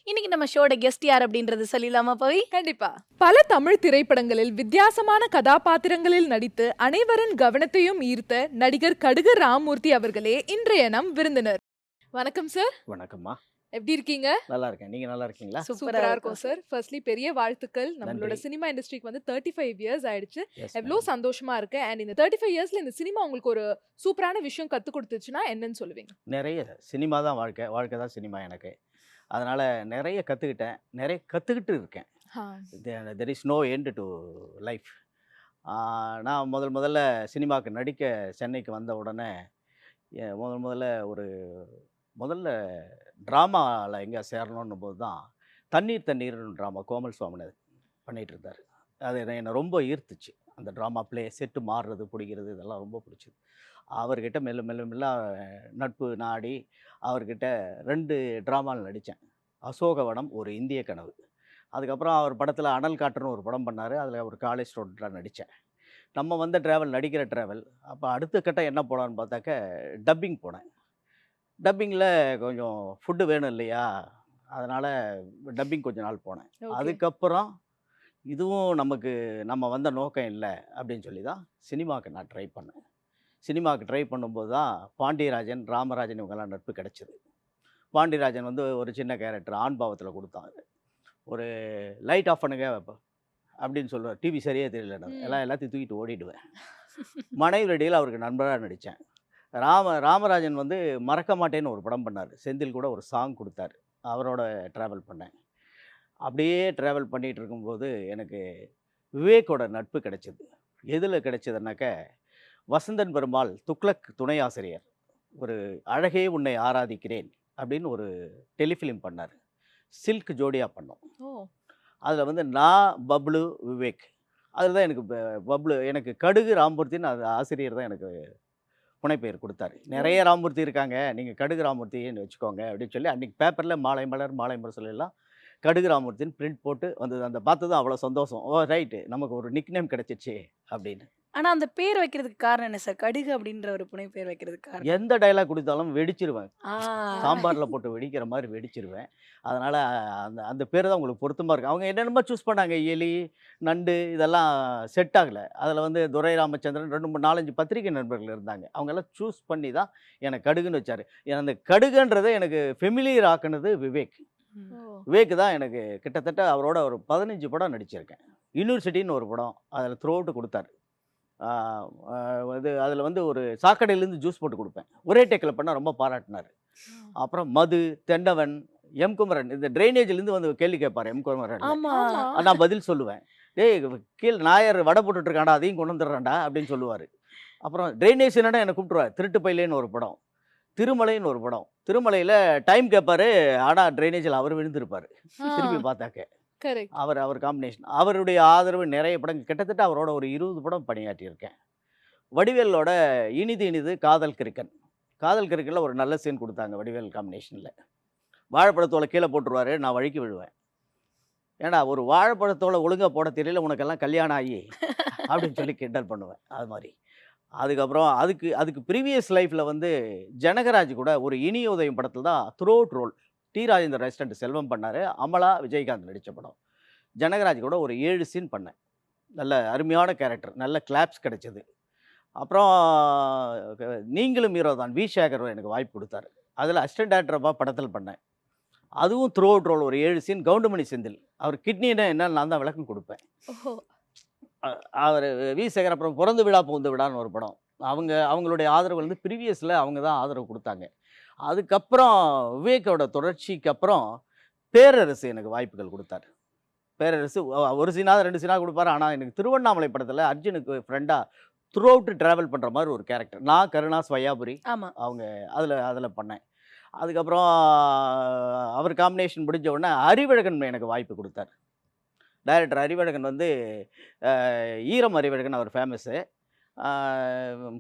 இன்னைக்கு நம்ம ஷோட கெஸ்ட் யார் அப்படின்றது சொல்லிடலாமா பவி? கண்டிப்பா. பல தமிழ் திரைப்படங்களில் வித்தியாசமான கதாபாத்திரங்களில் நடித்து அனைவரின் கவனத்தையும் ஈர்த்த நடிகர் கடுகு ராமமூர்த்தி அவர்களே இன்றைய நம் விருந்தினர். வணக்கம் சார். வணக்கம்மா. எப்படி இருக்கீங்க? நல்லா இருக்கேன். நீங்க நல்லா இருக்கீங்களா? சூப்பரா இருக்கும் சார். ஃபர்ஸ்ட்லி பெரிய வாழ்த்துக்கள். நம்மளோட நன்றி. சினிமா இண்டஸ்ட்ரிக்கு வந்து 35 இயர்ஸ் ஆயிடுச்சு. Yes, எவ்வளோ madam. சந்தோஷமா இருக்கு. அண்ட் இந்த 35 இயர்ஸ்ல இந்த சினிமா உங்களுக்கு ஒரு சூப்பரான விஷயம் கத்து கொடுத்துச்சுன்னா என்னன்னு சொல்லுவீங்க? நிறைய சினிமா தான் வாழ்க்கை. வாழ்க்கை தான் சினிமா எனக்கு. அதனால நிறைய கத்துக்கிட்டேன். நிறைய கத்துக்கிட்டு இருக்கேன். There is no end to life. நான் முதல்ல சினிமாவுக்கு நடிக்க சென்னைக்கு வந்த உடனே முதல்ல ட்ராமாவில் எங்கே சேரணுன்னும் போது தான் தண்ணீர்னு ட்ராமா கோமல் சுவாமிநாதன் பண்ணிகிட்டு இருந்தார். அது என்னை ரொம்ப ஈர்த்துச்சு. அந்த ட்ராமா ப்ளே செட்டு மாறுறது பிடிக்கிறது இதெல்லாம் ரொம்ப பிடிச்சிது. அவர்கிட்ட மெல்ல மெல்ல மெல்ல நட்பு நாடி அவர்கிட்ட 2 ட்ராமாவில் நடித்தேன். அசோகவனம், ஒரு இந்திய கனவு. அதுக்கப்புறம் அவர் படத்தில் அனல் காற்றுன்னு ஒரு படம் பண்ணார். அதில் ஒரு காலேஜ் ஸ்டூடெண்ட்டாக நடித்தேன். நம்ம வந்த ட்ராவல் நடிக்கிற ட்ராவல். அப்போ அடுத்த கட்டம் என்ன போகலான்னு பார்த்தாக்க டப்பிங் போனேன். டப்பிங்கில் கொஞ்சம் ஃபுட்டு வேணும் இல்லையா, அதனால் டப்பிங் கொஞ்ச நாள் போனேன். அதுக்கப்புறம் இதுவும் நம்ம வந்த நோக்கம் இல்லை அப்படின்னு சொல்லி தான் சினிமாவுக்கு நான் ட்ரை பண்ணேன். சினிமாவுக்கு ட்ரை பண்ணும்போது தான் பாண்டியராஜன், ராமராஜன் இவங்கெல்லாம் நட்பு கிடச்சிது. பாண்டியராஜன் வந்து ஒரு சின்ன கேரக்டர் ஆண் பாவத்தில் கொடுத்தாங்க. ஒரு லைட் ஆஃப் பண்ணுங்க அப்படின்னு சொல்லுவார். டிவி சரியாக தெரியல, எல்லாத்தையும் தூக்கிட்டு ஓடிடுவேன். மனைவி ரெடியில் அவருக்கு நண்பராக நடித்தேன். ராமராஜன் வந்து மறக்க மாட்டேன்னு ஒரு படம் பண்ணார். செந்தில் கூட ஒரு சாங் கொடுத்தார். அவரோட ட்ராவல் பண்ணேன். அப்படியே ட்ராவல் பண்ணிகிட்டு இருக்கும்போது எனக்கு விவேக்கோட நட்பு கிடைச்சிது. எதில் கிடைச்சதுனாக்க, வசந்தன் பெருமாள் துக்ளக் துணை ஆசிரியர் ஒரு அழகே உன்னை ஆராதிக்கிறேன் அப்படின்னு ஒரு டெலிஃபிலிம் பண்ணார். சில்க் ஜோடியாக பண்ணோம். அதில் வந்து நான், பப்ளு, விவேக். அதில் தான் எனக்கு பப்ளு எனக்கு கடுகு ராமமூர்த்தின்னு அது ஆசிரியர் தான் எனக்கு புனைப்பெயர் கொடுத்தாரு. நிறைய ராமமூர்த்தி இருக்காங்க, நீங்கள் கடுகு ராமமூர்த்தின்னு வச்சுக்கோங்க அப்படின்னு சொல்லி அன்றைக்கி பேப்பரில் மாலை மலர் சொல்லலாம் கடுகு ராமமூர்த்தின்னு பிரிண்ட் போட்டு வந்தது. அந்த பார்த்து தான் அவ்வளோ சந்தோஷம். ஓ ரைட்டு, நமக்கு ஒரு நிக் நேம் கிடச்சிச்சு அப்படின்னு. ஆனா அந்த பேர் வைக்கிறதுக்கு காரணம் என்ன சார்? கடுகு அப்படின்ற ஒரு புனை பேர் வைக்கிறதுக்கு காரணம்? எந்த டைலாக் கொடுத்தாலும் வெடிச்சிருவேன். ஆ. சாம்பாரில் போட்டு வெடிக்கிற மாதிரி வெடிச்சிருவேன். அதனால் அந்த பேர் தான் உங்களுக்கு பொருத்தமாக இருக்குது. அவங்க என்னென்னமோ சூஸ் பண்ணாங்க. எலி, நண்டு இதெல்லாம் செட் ஆகலை. அதில் வந்து துரை ராமச்சந்திரன் 2 4 5 பத்திரிகை நண்பர்கள் இருந்தாங்க. அவங்கெல்லாம் சூஸ் பண்ணி தான் எனக்கு கடுகுன்னு வச்சார். அந்த கடுகுன்றதை எனக்கு ஃபெமிலியர் ஆக்குனது விவேக். விவேக் தான் எனக்கு கிட்டத்தட்ட அவரோட ஒரு 15 படம் நடிச்சிருக்கேன். யூனிவர்சிட்டின்னு ஒரு படம் அதில் த்ரூ அவுட்டு கொடுத்தாரு. அதில் வந்து ஒரு சாக்கடையிலேருந்து ஜூஸ் போட்டு கொடுப்பேன். ஒரே டேக்கில் பண்ணால் ரொம்ப பாராட்டினார். அப்புறம் மது, தெண்டவன், எம் குமரன், இந்த ட்ரைனேஜ்லேருந்து வந்து கேள்வி கேட்பார் எம் குமரன். நான் பதில் சொல்லுவேன். டேய் கீழே நாயர் வடை போட்டுட்ருக்காண்டா, அதையும் கொண்டு வந்துடுறாண்டா அப்படின்னு சொல்லுவார். அப்புறம் ட்ரைனேஜ் என்னடா என்னை கூப்பிட்ருவார். திருட்டு பையிலேன்னு ஒரு படம், திருமலைன்னு ஒரு படம். திருமலையில் டைம் கேட்பார், ஆனால் ட்ரைனேஜில் அவர் விழுந்திருப்பார். திருப்பி பார்த்தாக்க அவர் காம்பினேஷன். அவருடைய ஆதரவு நிறைய படம், கிட்டத்தட்ட அவரோட ஒரு 20 படம் பணியாற்றியிருக்கேன். வடிவேலோட இனிது காதல் கிறுக்கனில் ஒரு நல்ல சீன் கொடுத்தாங்க வடிவேல் காம்பினேஷனில். வாழைப்பழத்தோலை கீழே போட்டுருவார், நான் வழுக்கி விழுவேன். ஏன்னா ஒரு வாழைப்பழத்தோலை ஒழுங்காக போட தெரியல, உனக்கெல்லாம் கல்யாணம் ஆகி அப்படின்னு சொல்லி கிண்டல் பண்ணுவேன். அது மாதிரி அதுக்கப்புறம் அதுக்கு ப்ரீவியஸ் லைஃப்பில் வந்து ஜனகராஜ் கூட ஒரு இனி உதயம் படத்தில் தான் throughout role T Rajendar ரெஸ்டன்ட் செல்வம் பண்ணார். அமலா, விஜயகாந்த் நடித்த படம். ஜனகராஜ் கூட ஒரு 7 சீன் பண்ணேன். நல்ல அருமையான கேரக்டர், நல்ல கிளாப்ஸ் கிடைச்சது. அப்புறம் நீங்களும் ஹீரோ தான் வி சேகர் எனக்கு வாய்ப்பு கொடுத்தாரு. அதில் அசிஸ்டன்ட் டேரக்டராக படத்தில் பண்ணேன். அதுவும் த்ரூ அவுட் ரோல் ஒரு 7 சீன். கவுண்டமணி செந்தில் அவர் கிட்னின்னா என்ன நான் தான் விளக்கம் கொடுப்பேன். அவர் வி சேகர். அப்புறம் பிறந்து விழா புகுந்து விடான்னு ஒரு படம். அவங்களுடைய ஆதரவு வந்து ப்ரீவியஸில் அவங்க தான் ஆதரவு கொடுத்தாங்க. அதுக்கப்புறம் விவேக்கோட தொடர்ச்சிக்கு அப்புறம் பேரரசு எனக்கு வாய்ப்புகள் கொடுத்தார். பேரரசு ஒரு சீனாக 2 சீனாக கொடுப்பாரு. ஆனால் எனக்கு திருவண்ணாமலை படத்தில் அர்ஜுனுக்கு ஃப்ரெண்டாக த்ரூ அவுட்டு ட்ராவல் பண்ணுற மாதிரி ஒரு கேரக்டர். நான், கருணா, ஸ்வயாபுரி அவங்க அதில் பண்ணேன். அதுக்கப்புறம் அவர் காம்பினேஷன் முடிஞ்ச உடனே அறிவழகன் எனக்கு வாய்ப்பு கொடுத்தார். டைரக்டர் அறிவழகன் வந்து ஈரம் அறிவழகன் அவர் ஃபேமஸ்ஸு.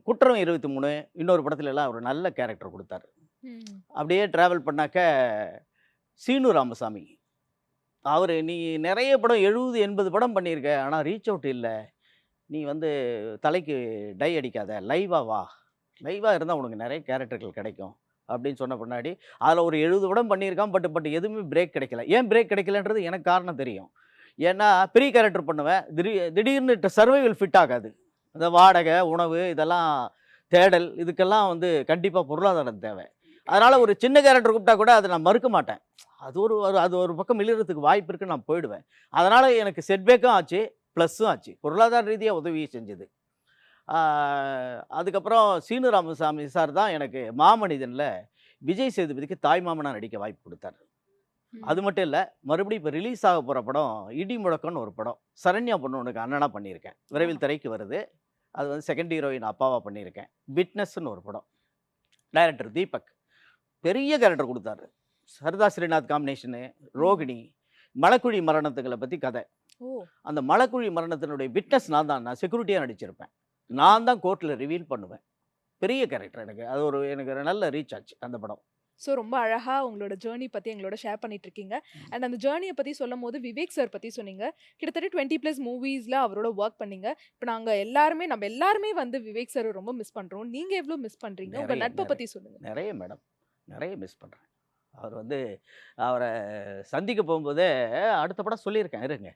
குற்றம் 23 இன்னொரு படத்துல எல்லாம் ஒரு நல்ல கேரக்டர் கொடுத்தார். அப்படியே ட்ராவல் பண்ணாக்க சீனு ராமசாமி அவர், நீ நிறைய படம் 70 80 படம் பண்ணியிருக்க, ஆனால் ரீச் அவுட் இல்லை, நீ வந்து தலைக்கு டை அடிக்காத, லைவாக வா, லைவாக இருந்தால் உனக்கு நிறைய கேரக்டர்கள் கிடைக்கும் அப்படின்னு சொன்ன பின்னாடி அதில் ஒரு 70 படம் பண்ணியிருக்கான். பட் எதுவுமே பிரேக் கிடைக்கல. ஏன் பிரேக் கிடைக்கலன்றது எனக்கு காரணம் தெரியும். ஏன்னா பெரிய கேரக்டர் பண்ணுவேன், திடீர்னு சர்வைவல் ஃபிட் ஆகாது. இந்த வாடகை, உணவு, இதெல்லாம் தேடல், இதுக்கெல்லாம் வந்து கண்டிப்பாக பொருளாதாரம் தேவை. அதனால் ஒரு சின்ன கேரக்டர் கூப்பிட்டா கூட அதை நான் மறுக்க மாட்டேன். அது ஒரு பக்கம் இழுறதுக்கு வாய்ப்பு இருக்குன்னு நான் போயிடுவேன். அதனால் எனக்கு செட்பேக்கும் ஆச்சு, ப்ளஸ்ஸும் ஆச்சு. பொருளாதார ரீதியாக உதவி செஞ்சது. அதுக்கப்புறம் சீனு ராமசாமி சார் தான் எனக்கு மாமனிதனில் விஜய் சேதுபதிக்கு தாய் மாமனா நடிக்க வாய்ப்பு கொடுத்தாரு. அது மட்டும் இல்லை, மறுபடியும் இப்போ ரிலீஸ் ஆக போகிற படம் இடி முழக்கம்னு ஒரு படம். சரண்யா பொண்ணுக்கு அண்ணனாக பண்ணியிருக்கேன். விரைவில் திரைக்கு வருது. அது வந்து செகண்ட் ஹீரோயின் அப்பாவாக பண்ணியிருக்கேன். விட்னஸ்ன்னு ஒரு படம். டைரக்டர் தீபக் பெரிய கேரக்டர் கொடுத்தாரு. சரதா ஸ்ரீநாத் காம்பினேஷனு, ரோகிணி, மலக்குழி மரணத்துகளை பற்றி கதை. அந்த மலக்குழி மரணத்தினுடைய விட்னஸ் நான் செக்யூரிட்டியாக நடிச்சிருப்பேன். நான் தான் கோர்ட்டில் ரிவீல் பண்ணுவேன். பெரிய கேரக்டர் எனக்கு. அது எனக்கு நல்ல ரீச் ஆச்சு அந்த படம். ஸோ ரொம்ப அழகாக உங்களோட ஜேர்னி பற்றி எங்களோட ஷேர் பண்ணிட்டு இருக்கீங்க. அண்ட் அந்த ஜேர்னியை பற்றி சொல்லும் போது விவேக் சார் பற்றி சொன்னீங்க. கிட்டத்தட்ட 20+ மூவிஸில் அவரோட ஒர்க் பண்ணீங்க. இப்போ நம்ம எல்லாருமே வந்து விவேக் சார் ரொம்ப மிஸ் பண்ணுறோம். நீங்கள் எவ்வளோ மிஸ் பண்ணுறீங்க? உங்கள் நட்பை பற்றி சொல்லுங்கள். நிறைய மேடம், நிறைய மிஸ் பண்ணுறேன். அவர் வந்து அவரை சந்திக்க போகும்போதே அடுத்த படம் சொல்லியிருக்கேன், இருங்க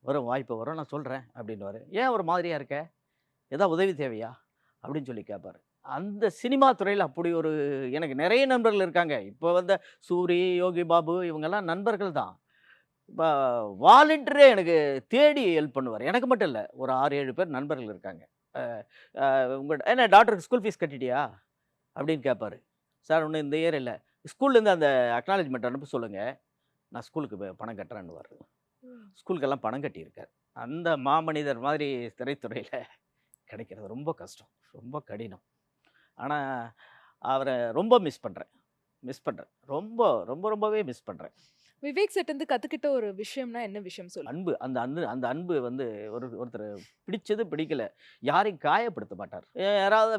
வரும் வாய்ப்பு வரும் நான் சொல்கிறேன் அப்படின்னுவார். ஏன் ஒரு மாதிரியாக இருக்க, ஏதாவது உதவி தேவையா அப்படின்னு சொல்லி கேட்பார். அந்த சினிமா துறையில் அப்படி ஒரு எனக்கு நிறைய நண்பர்கள் இருக்காங்க. இப்போ வந்த சூரி, யோகி பாபு இவங்கெல்லாம் நண்பர்கள் தான். இப்போ வாலண்டியரே எனக்கு தேடி ஹெல்ப் பண்ணுவார். எனக்கு மட்டும் இல்லை, ஒரு 6-7 பேர் நண்பர்கள் இருக்காங்க. உங்கள் என்ன டாக்டருக்கு ஸ்கூல் ஃபீஸ் கட்டிட்டியா அப்படின்னு கேட்பார். சார் ஒன்று இந்த இயர் இல்லை, ஸ்கூல்லேருந்து அந்த அக்னாலஜ்மெண்ட் அனுப்ப சொல்லுங்கள், நான் ஸ்கூலுக்கு பணம் கட்டுறேன்னுவார். ஸ்கூலுக்கெல்லாம் பணம் கட்டியிருக்கார். அந்த மாமனிதர் மாதிரி திரைத்துறையில் கிடைக்கிறது ரொம்ப கஷ்டம், ரொம்ப கடினம். ஆனால் அவரை ரொம்ப மிஸ் பண்ணுறேன். ரொம்பவே மிஸ் பண்ணுறேன். விவேக் செட்டிருந்து கற்றுக்கிட்ட ஒரு விஷயம்னா என்ன விஷயம் சொல்லு? அன்பு. அந்த அன்பு வந்து ஒருத்தர் பிடிச்சது பிடிக்கல யாரையும் காயப்படுத்த மாட்டார்.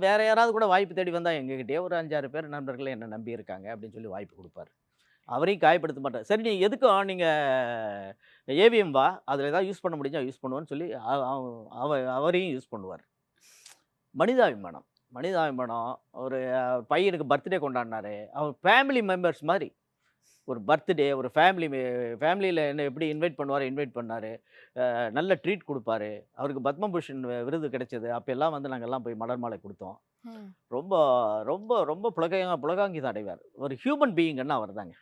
வேற யாராவது கூட வாய்ப்பு தேடி வந்தால் எங்ககிட்டயே ஒரு 5-6 பேர் நண்பர்களே என்ன நம்பி இருக்காங்க அப்படின்னு சொல்லி வாய்ப்பு கொடுப்பார். அவரையும் காயப்படுத்த மாட்டார். சரி, நீ எதுக்கும் நீங்கள் ஏவிஎம் வா, அதில் ஏதாவது யூஸ் பண்ண முடிஞ்சா யூஸ் பண்ணுவோன்னு சொல்லி அவரையும் யூஸ் பண்ணுவார். மனிதாபிமானம். ஒரு பையனுக்கு பர்த்டே கொண்டாடினாரு. அவர் ஃபேமிலி மெம்பர்ஸ் மாதிரி. ஒரு பர்த்டே, ஒரு ஃபேமிலியில் என்ன எப்படி இன்வைட் பண்ணார். நல்ல ட்ரீட் கொடுப்பாரு. அவருக்கு பத்மபூஷன் விருது கிடைச்சது. அப்போ எல்லாம் வந்து நாங்கள் எல்லாம் போய் மலர் மாலை கொடுத்தோம். ரொம்ப ரொம்ப ரொம்ப புலகாங்கிதம் அடைவார். ஒரு ஹியூமன் பீயிங்கன்னா அவர் தாங்க.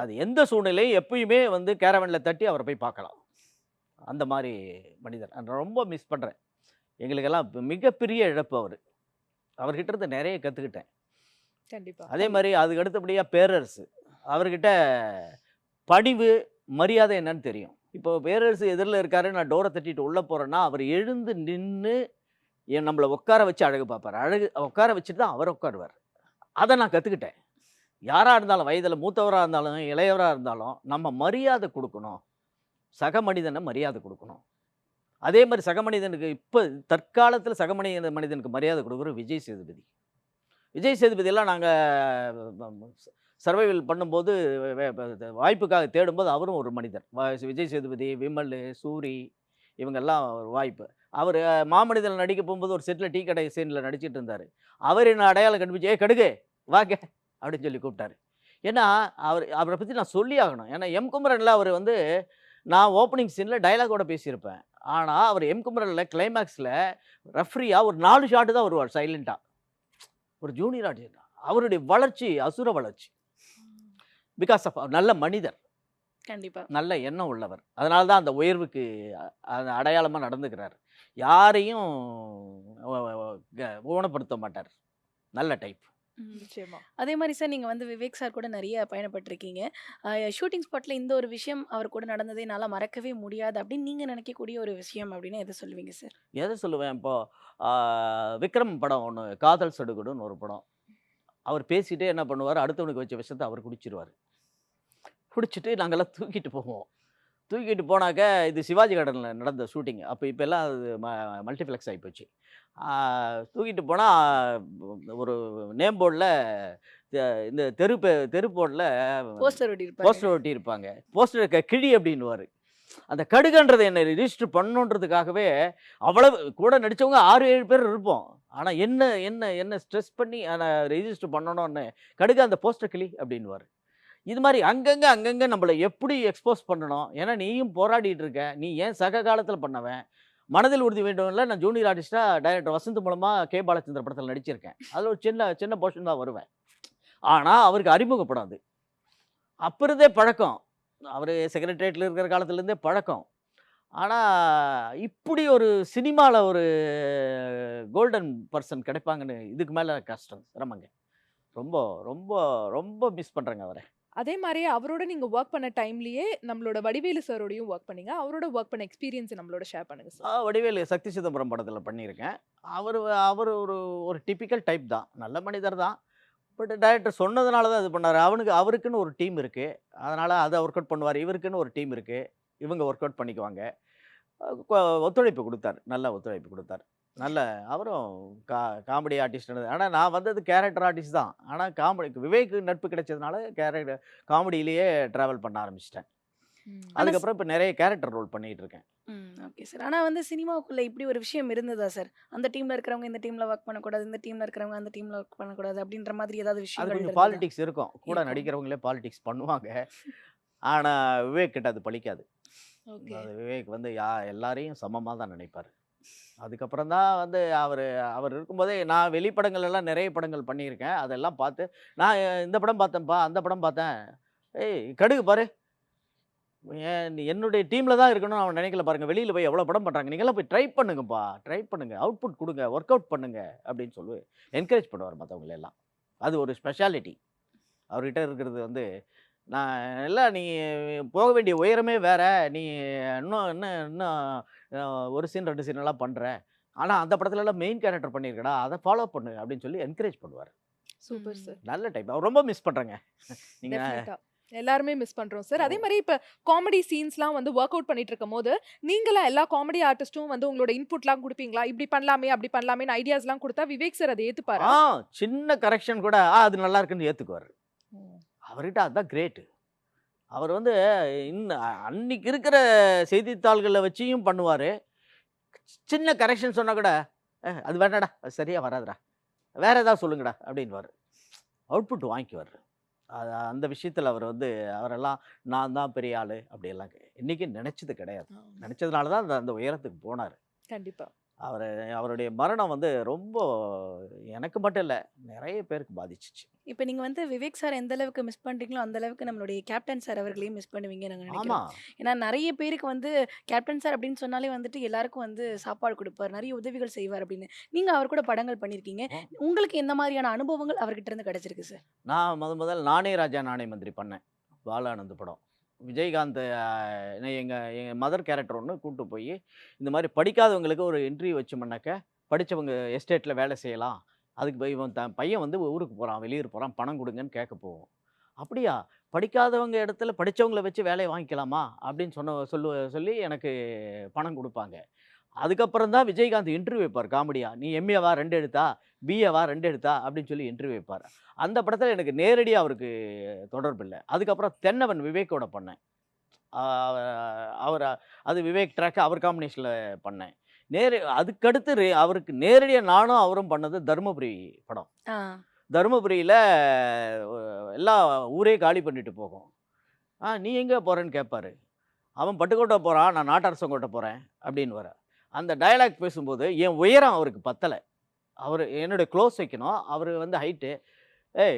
அது எந்த சூழ்நிலையும் எப்பயுமே வந்து கேரவனில் தட்டி அவரை போய் பார்க்கலாம். அந்த மாதிரி மனிதர். நான் ரொம்ப மிஸ் பண்ணுறேன். எங்களுக்கெல்லாம் மிகப்பெரிய இழப்பு அவர். அவர்கிட்ட இருந்து நிறைய கற்றுக்கிட்டேன். கண்டிப்பாக. அதே மாதிரி அதுக்கு அடுத்தபடியாக பேரரசு. அவர்கிட்ட பணிவு, மரியாதை என்னன்னு தெரியும். இப்போ பேரரசு எதிரில் இருக்காரு, நான் டோரை தட்டிட்டு உள்ளே போகிறேன்னா அவர் எழுந்து நின்று நம்மளை உட்கார வச்சு அழகு பார்ப்பார். உட்கார வச்சுட்டு தான் அவர் உட்காருவார். அதை நான் கற்றுக்கிட்டேன். யாராக இருந்தாலும், வயதில் மூத்தவராக இருந்தாலும் இளையவராக இருந்தாலும் நம்ம மரியாதை கொடுக்கணும். சக மனிதனை மரியாதை கொடுக்கணும். அதே மாதிரி சக மனிதனுக்கு இப்போ தற்காலத்தில் மனிதனுக்கு மரியாதை கொடுக்குற விஜய் சேதுபதியெல்லாம் நாங்கள் சர்வைவல் பண்ணும்போது வாய்ப்புக்காக தேடும்போது அவரும் ஒரு மனிதர். விஜய் சேதுபதி, விமல், சூரி இவங்கெல்லாம் ஒரு வாய்ப்பு. அவர் மாமனிதனில் நடிக்க போகும்போது ஒரு செட்டில் டீ கடை சீனில் நடிச்சிட்டு இருந்தார். அவர் என்ன அடையாளம் கண்டுபிடிச்சு, கடுகு வாங்க அப்படின்னு சொல்லி கூப்பிட்டாரு. ஏன்னா அவரை பற்றி நான் சொல்லி ஆகணும். ஏன்னா எம் குமரனில் அவர் வந்து நான் ஓப்பனிங் சீனில் டைலாகோட பேசியிருப்பேன். ஆனால் அவர் எம் குமரனில் கிளைமேக்ஸில் ரெஃப்ரியாக ஒரு 4 ஷாட்டு தான் வருவார் சைலண்ட்டாக. ஒரு ஜூனியர் ஆர்டிஸ்ட். அவருடைய வளர்ச்சி அசுர வளர்ச்சி. பிகாஸ் ஆஃப் நல்ல மனிதர், கண்டிப்பாக நல்ல எண்ணம் உள்ளவர். அதனால தான் அந்த உயர்வுக்கு அடையாளமாக நடந்துக்கிறார். யாரையும் ஊனப்படுத்த மாட்டார். நல்ல டைப். நிச்சயமா. அதே மாதிரி சார், நீங்கள் வந்து விவேக் சார் கூட நிறைய பயணப்பட்டிருக்கீங்க. ஷூட்டிங் ஸ்பாட்டில் இந்த ஒரு விஷயம் அவர் கூட நடந்ததே என்னால் மறக்கவே முடியாது அப்படின்னு நீங்கள் நினைக்கக்கூடிய ஒரு விஷயம் அப்படின்னு எதை சொல்லுவீங்க சார்? எதை சொல்லுவேன், இப்போது விக்ரம் படம் ஒன்று, காதல் சடுகுடுன்னு ஒரு படம். அவர் பேசிகிட்டே என்ன பண்ணுவார், அடுத்தவனுக்கு வச்ச விஷயத்தை அவர் குடிச்சிட்டு நாங்கள்லாம் தூக்கிட்டு போவோம். தூக்கிட்டு போனாக்க இது சிவாஜி கார்டனில் நடந்த ஷூட்டிங். இப்போ எல்லாம் அது மல்டிப்ளெக்ஸ் ஆகிப்போச்சு. தூக்கிட்டு போனால் ஒரு நேம் போர்டில் இந்த தெரு போர்டில் போஸ்டர் ஒட்டி இருப்பாங்க. போஸ்டர் கிழி அப்படின்னுவார். அந்த கடுகன்றதை என்னை ரிஜிஸ்டர் பண்ணணுன்றதுக்காகவே அவ்வளவு கூட நடித்தவங்க 6-7 பேர் இருப்போம். ஆனால் என்ன என்ன என்ன ஸ்ட்ரெஸ் பண்ணி ரெஜிஸ்டர் பண்ணணும்னு கடுகு அந்த போஸ்டர் கிளி அப்படின்னுவார். இது மாதிரி அங்கங்கே நம்மளை எப்படி எக்ஸ்போஸ் பண்ணணும், ஏன்னா நீயும் போராடிட்டு இருக்க, நீ ஏன் சக காலத்தில் பண்ணவன், மனதில் உறுதி வேண்டும்ல நான் ஜூனியர் ஆர்டிஸ்டாக டைரக்டர் வசந்த் மூலமாக கே பாலச்சந்திர படத்தில் நடிச்சிருக்கேன். அதில் ஒரு சின்ன சின்ன போர்ஷன் தான் வருவேன். ஆனால் அவருக்கு அறிமுகப்படாது. அப்போ இருந்தே பழக்கம், அவர் செக்ரட்டரியேட்டில் இருக்கிற காலத்துலேருந்தே பழக்கம். ஆனால் இப்படி ஒரு சினிமாவில் ஒரு கோல்டன் பர்சன் கிடைப்பாங்கன்னு இதுக்கு மேலே கஷ்டம், சிரமங்க. ரொம்ப ரொம்ப ரொம்ப மிஸ் பண்ணுறேங்க அவரை. அதே மாரி அவரோட நீங்க வொர்க் பண்ண டைம்லயே நம்மளோட வடிவேலு சாரோடையும் வொர்க் பண்ணீங்க. அவரோட வொர்க் பண்ண எக்ஸ்பீரியன்ஸ் நம்மளோட ஷேர் பண்ணுங்க சார். வடிவேலு சக்தி சிதம்பரம் படத்தில் பண்ணியிருக்கேன். அவர் அவர் ஒரு ஒரு டிப்பிக்கல் டைப் தான், நல்ல மனிதர் தான். பட் டைரக்டர் சொன்னதுனால தான் இது பண்ணார். அவருக்குன்னு ஒரு டீம் இருக்குது, அதனால் அதை ஒர்க் அவுட் பண்ணுவார். இவருக்குன்னு ஒரு டீம் இருக்குது, இவங்க ஒர்க் அவுட் பண்ணிக்குவாங்க. ஒத்துழைப்பு கொடுத்தார், நல்ல ஒத்துழைப்பு கொடுத்தார். நல்ல அவரும் காமெடி ஆர்டிஸ்ட். ஆனால் நான் வந்தது கேரக்டர் ஆர்டிஸ்ட் தான். ஆனால் காமெடி விவேக் நட்பு கிடைச்சதுனால காமெடியிலேயே ட்ராவல் பண்ண ஆரம்பிச்சிட்டேன். அதுக்கப்புறம் இப்போ நிறைய கேரக்டர் ரோல் பண்ணிட்டு இருக்கேன். Okay sir. ஆனால் வந்து சினிமாவுக்குள்ளே இப்படி ஒரு விஷயம் இருந்ததா சார்? அந்த டீமில் இருக்கிறவங்க இந்த டீமில் ஒர்க் பண்ணக்கூடாது, இந்த டீமில் இருக்கிறவங்க அந்த டீமில் ஒர்க் பண்ணக்கூடாது அப்படின்ற மாதிரி ஏதாவது அது விஷயங்கள் கொஞ்சம் இருந்ததா? பாலிடிக்ஸ் இருக்கும், கூட நடிக்கிறவங்களே பாலிடிக்ஸ் பண்ணுவாங்க. ஆனால் விவேக் கிட்ட அது பலிக்காது. ஓகே. அது விவேக் வந்து எல்லாரையும் சமமாக தான் நினைப்பார். அதுக்கப்புறம் தான் வந்து அவர் இருக்கும்போதே நான் வெளிப்படங்கள் எல்லாம் நிறைய படங்கள் பண்ணியிருக்கேன். அதெல்லாம் பார்த்து நான் இந்த படம் பார்த்தேன்ப்பா, அந்த படம் பார்த்தேன். ஏய் கடுகு பாரு, என்னுடைய டீமில் தான் இருக்கணும்னு அவன் நினைக்கல பாருங்கள். வெளியில் போய் எவ்வளோ படம் பண்ணுறாங்க, நீங்களாம் போய் ட்ரை பண்ணுங்கப்பா, ட்ரை பண்ணுங்கள், அவுட்புட் கொடுங்க, ஒர்க் அவுட் பண்ணுங்க அப்படின்னு சொல்லி என்கரேஜ் பண்ணுவார் மற்றவங்களெல்லாம். அது ஒரு ஸ்பெஷாலிட்டி அவர்கிட்ட இருக்கிறது. வந்து நான் எல்லாம் நீ போக வேண்டிய உயரமே வேற, நீ இன்னும் இன்னும் இன்னும் ஒரு சீன் 2 சீனெல்லாம் பண்ணுற, ஆனால் அந்த படத்துலலாம் மெயின் கேரக்டர் பண்ணியிருக்கடா, அதை ஃபாலோ பண்ணு அப்படின்னு சொல்லி என்கரேஜ் பண்ணுவார். Super sir. நல்ல டைப். அவர் ரொம்ப மிஸ் பண்ணுறேங்க நீங்கள். டெஃபினட்டா. எல்லாருமே மிஸ் பண்றோம் சார். அதே மாரி இப்ப காமெடி சீன்ஸ்லாம் வந்து வொர்க் அவுட் பண்ணிட்டு இருக்கும்போது, நீங்களா எல்லா காமெடி ஆர்டிஸ்டும் வந்து உங்களோட இன்புட்லாம் குடுப்பீங்களா? இப்படி பண்ணலாமே, அப்படி பண்ணலாமேன்னு ஐடியாஸ்லாம் குடுத்தா விவேக் சார் அத ஏத்துப்பாரா? சின்ன கரெக்ஷன் கூட அது நல்லா இருக்குன்னு ஏற்றுக்குவார். அவர்கிட்ட அதுதான் கிரேட்டு. அவர் வந்து அன்னைக்கு இருக்கிற செய்தித்தாள்களை வச்சியும் பண்ணுவார். சின்ன கரெக்ஷன் சொன்னால் கூட அது வேண்டாடா, அது சரியாக வராதுடா, வேற ஏதாவது சொல்லுங்கடா அப்படின்வார். அவுட்புட் வாங்கிக்குவார். அந்த விஷயத்தில் அவர் வந்து அவரெல்லாம் நான் தான் பெரிய ஆள் அப்படியெல்லாம் இன்றைக்கி நினச்சது கிடையாது. நினச்சதுனால தான் அந்த உயரத்துக்கு போனார். கண்டிப்பா. அவருடைய மரணம் வந்து ரொம்ப எனக்கு மட்டும் இல்லை, நிறைய பேருக்கு பாதிச்சிச்சு. இப்போ நீங்கள் வந்து விவேக் சார் எந்த அளவுக்கு மிஸ் பண்ணுறீங்களோ அந்த அளவுக்கு நம்மளுடைய கேப்டன் சார் அவர்களையும் மிஸ் பண்ணுவீங்க நாங்கள் நினைக்கிறோம். ஆமாம், ஏன்னா நிறைய பேருக்கு வந்து கேப்டன் சார் அப்படின்னு சொன்னாலே வந்துட்டு எல்லாருக்கும் வந்து சாப்பாடு கொடுப்பார், நிறைய உதவிகள் செய்வார் அப்படின்னு. நீங்கள் அவர் கூட படங்கள் பண்ணியிருக்கீங்க. உங்களுக்கு எந்த மாதிரியான அனுபவங்கள் அவர்கிட்ட இருந்து கிடைச்சிருக்கு சார்? நான் முதல் நானே ராஜா நானே மந்திரி பண்ணேன், பாலானந்த் படம். விஜயகாந்த் எங்கள் மதர் கேரக்டர் ஒன்று கூப்பிட்டு போய் இந்த மாதிரி படிக்காதவங்களுக்கு ஒரு இன்டர்வியூ வச்சோம்னாக்க படித்தவங்க எஸ்டேட்டில் வேலை செய்யலாம், அதுக்கு போய் இவன் பையன் வந்து ஊருக்கு போகிறான், வெளியூர் போகிறான், பணம் கொடுங்கன்னு கேட்க போவோம். அப்படியா, படிக்காதவங்க இடத்துல படித்தவங்களை வச்சு வேலையை வாங்கிக்கலாமா அப்படின்னு சொல்லி எனக்கு பணம் கொடுப்பாங்க. அதுக்கப்புறம் தான் விஜயகாந்த் இன்டர்வியூ வைப்பார் காமெடியாக. நீ எம்ஏவா 2 எடுத்தா, பிஏவா 2 எடுத்தா அப்படின்னு சொல்லி இன்டர்வியூ வைப்பார். அந்த படத்தில் எனக்கு நேரடியாக அவருக்கு தொடர்பு இல்லை. அதுக்கப்புறம் தென்னவன் விவேக்கோட பண்ணேன். அவர் அது விவேக் ட்ராக் அவர் காம்பினேஷனில் பண்ணேன். அதுக்கடுத்து அவருக்கு நேரடியாக நானும் அவரும் பண்ணது தருமபுரி படம். தருமபுரியில் எல்லாம் ஊரே காலி பண்ணிட்டு போகும். நீ எங்கே போகிறேன்னு கேட்பாரு. அவன் பட்டுக்கோட்டை போகிறான், நான் நாட்டரசங்கோட்டை போகிறேன் அப்படின்னு வர. அந்த டயலாக் பேசும்போது என் உயரம் அவருக்கு பத்தலை. அவர் என்னுடைய க்ளோஸ் வைக்கணும், அவர் வந்து ஹைட்டு.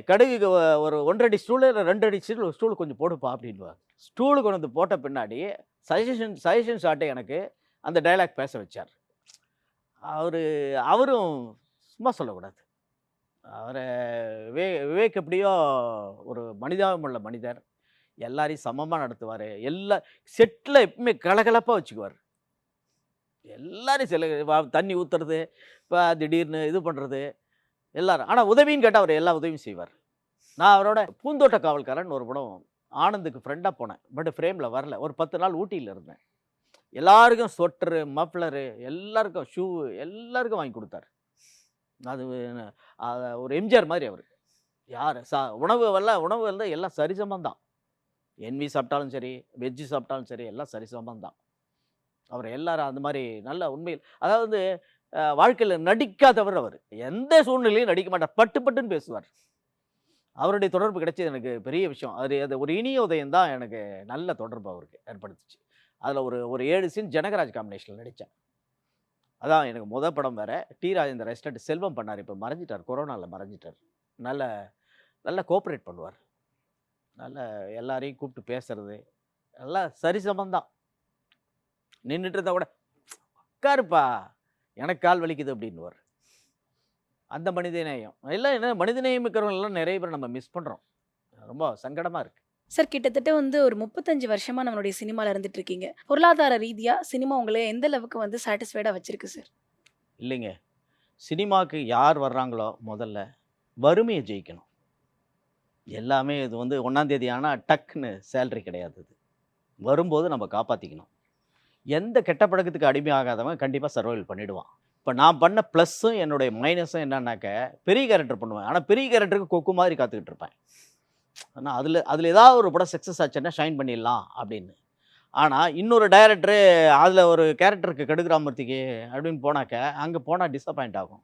கடுகுக்கு ஒரு 1.5 அடி ஸ்டூலு இல்லை 2 அடி ஸ்டூல் கொஞ்சம் போடுப்பா அப்படின்வார். ஸ்டூலு கொண்டு வந்து போட்ட பின்னாடி சஜஷன் ஷாட்டை எனக்கு அந்த டைலாக் பேச வச்சார். அவரும் சும்மா சொல்லக்கூடாது. அவரை விவேக் எப்படியோ ஒரு மனிதாபமுள்ள மனிதர், எல்லாரையும் சமமாக நடத்துவார். எல்லா செட்டில் எப்பவுமே கலகலப்பாக வச்சுக்குவார். எல்லாரும் தண்ணி ஊற்றுறது, இப்போ திடீர்னு இது பண்ணுறது எல்லாரும். ஆனால் உதவின்னு கேட்டால் அவர் எல்லா உதவியும் செய்வார். நான் அவரோட பூந்தோட்ட காவல்காரன் ஒரு படம் ஆனந்துக்கு ஃப்ரெண்டாக போனேன். பட் ஃப்ரேமில் வரல. ஒரு 10 நாள் ஊட்டியில் இருந்தேன். எல்லாருக்கும் ஸ்வெட்டரு, மஃப்ளரு, எல்லாருக்கும் ஷூ, எல்லாருக்கும் வாங்கி கொடுத்தாரு. அது ஒரு எம்ஜிஆர் மாதிரி அவர். யார் உணவு வந்து எல்லாம் சரிசமம் தான். என்வி சாப்பிட்டாலும் சரி, வெஜ்ஜு சாப்பிட்டாலும் சரி, எல்லாம் சரிசமம் தான். அவர் எல்லாரும் அந்த மாரி நல்ல உண்மையில் அதாவது வாழ்க்கையில நடிக்காதவர் அவர். எந்த சூழ்நிலையிலும் நடிக்க மாட்டார். பட்டு பட்டுன்னு பேசுவார். அவருடைய தொடர்பு கிடைச்சது எனக்கு பெரிய விஷயம். அது ஒரு இனிய உதயம் தான் எனக்கு நல்ல தொடர்பு அவருக்கு ஏற்படுத்துச்சு. அதில ஒரு ஒரு 7 சீன் ஜனகராஜ் காம்பினேஷன்ல நடிச்சேன். அதான் எனக்கு படம் வேற. டி. ராஜேந்தர் ரெஸ்டன்ட் செல்வம் பண்ணாரு. இப்ப மறைஞ்சிட்டார். கொரோனால மறைஞ்சிட்டார். நல்ல நல்லா கோஆப்பரேட் பண்ணுவார். நல்ல எல்லாரையும் கூப்பிட்டு பேசுறது, எல்லாம் சரிசமம் தான். நின்னுட்டு இருந்தா கூட, "உட்காருப்பா, எனக்கு கால் வலிக்குது" அப்படின்னுவார். அந்த மனிதநேயம். எல்லாம் என்ன மனிதநேயம் இருக்கிறவங்க எல்லாம் நெறைய பேர் நம்ம மிஸ் பண்றோம். ரொம்ப சங்கடமா இருக்கு. சார் கிட்டத்தட்ட வந்து ஒரு 35 வருஷமா நம்மளுடைய சினிமால இருந்துட்டு இருக்கீங்க. பொருளாதார ரீதியா சினிமா உங்கள எந்த அளவுக்கு வந்து சாட்டிஸ்ஃபைடா வச்சிருக்கு சார்? இல்லைங்க. சினிமாக்கு யார் வர்றாங்களோ முதல்ல வறுமையை ஜெயிக்கணும். எல்லாமே இது வந்து 1ஆம் தேதி ஆனா டக்குன்னு சேலரி கிடையாது இது. வரும்போது நம்ம காப்பாத்திக்கணும். எந்த கெட்ட பழக்கத்துக்கு அடிமையாகாதவன் கண்டிப்பா சர்வைவல் பண்ணிடுவான். இப்ப நான் பண்ண ப்ளஸ்ஸும் என்னுடைய மைனஸும் என்னன்னாக்க, பெரிய கேரக்டர் பண்ணுவேன். ஆனா பெரிய கேரக்டருக்கு கொக்கு மாதிரி காத்துக்கிட்டு இருப்பேன். ஆனா அதுல ஏதாவது ஒரு படம் சக்ஸஸ் ஆச்சுன்னா ஷைன் பண்ணிடலாம் அப்படின்னு. ஆனா இன்னொரு டைரக்டரு அதுல ஒரு கேரக்டருக்கு கடுகுராமூர்த்திக்கு அப்படின்னு போனாக்க, அங்க போனா டிசப்பாயிண்ட் ஆகும்.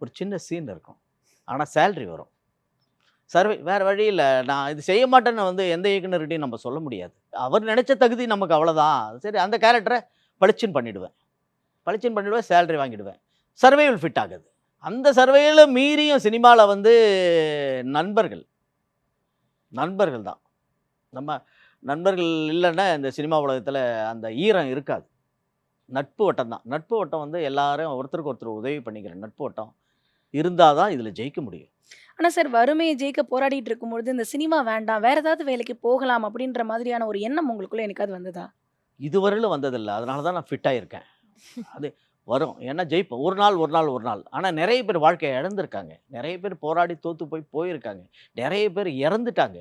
ஒரு சின்ன சீன் இருக்கும். ஆனா சேலரி வரும். வேற வழி இல்ல. நான் இது செய்ய மாட்டேன்னு வந்து எந்த இயக்குனர்கிட்டயும் நம்ம சொல்ல முடியாது. அவர் நினைச்ச தகுதி நமக்கு அவ்வளோதான். சரி அந்த கேரக்டர பளிச்சுன்னு பண்ணிடுவேன். பளிச்சுன்னு பண்ணிடுவேன், சேலரி வாங்கிடுவேன். சர்வைவல் ஃபிட் ஆகுது. அந்த சர்வைவல மீறியும் சினிமால வந்து நண்பர்கள் நண்பர்கள் தான். நம்ம நண்பர்கள் இல்லன்னா இந்த சினிமா உலகத்துல அந்த ஈரம் இருக்காது. நட்பு வட்டம் தான். நட்பு வட்டம் வந்து எல்லாரும் ஒருத்தருக்கு ஒருத்தர் உதவி பண்ணிக்கிற நட்பு வட்டம் இருந்தா தான் இதுல ஜெயிக்க முடியும். ஆனா சார் வறுமைய ஜெயிக்க போராடிட்டு இருக்கும்பொழுது, இந்த சினிமா வேண்டாம், வேற ஏதாவது வேலைக்கு போகலாம் அப்படின்ற மாதிரியான ஒரு எண்ணம் உங்களுக்குள்ள என்னைக்காவது வந்ததா? இதுவரையிலும் வந்ததில்ல. அதனால தான் நான் ஃபிட்டா இருக்கேன். அது வரும். ஏன்னா ஜெயிப்போம். ஒரு நாள், ஒரு நாள், ஒரு நாள். ஆனா நெறைய பேர் வாழ்க்கைய இழந்திருக்காங்க. நெறைய பேர் போராடி தோத்து போயிருக்காங்க. நெறைய பேர் இறந்துட்டாங்க.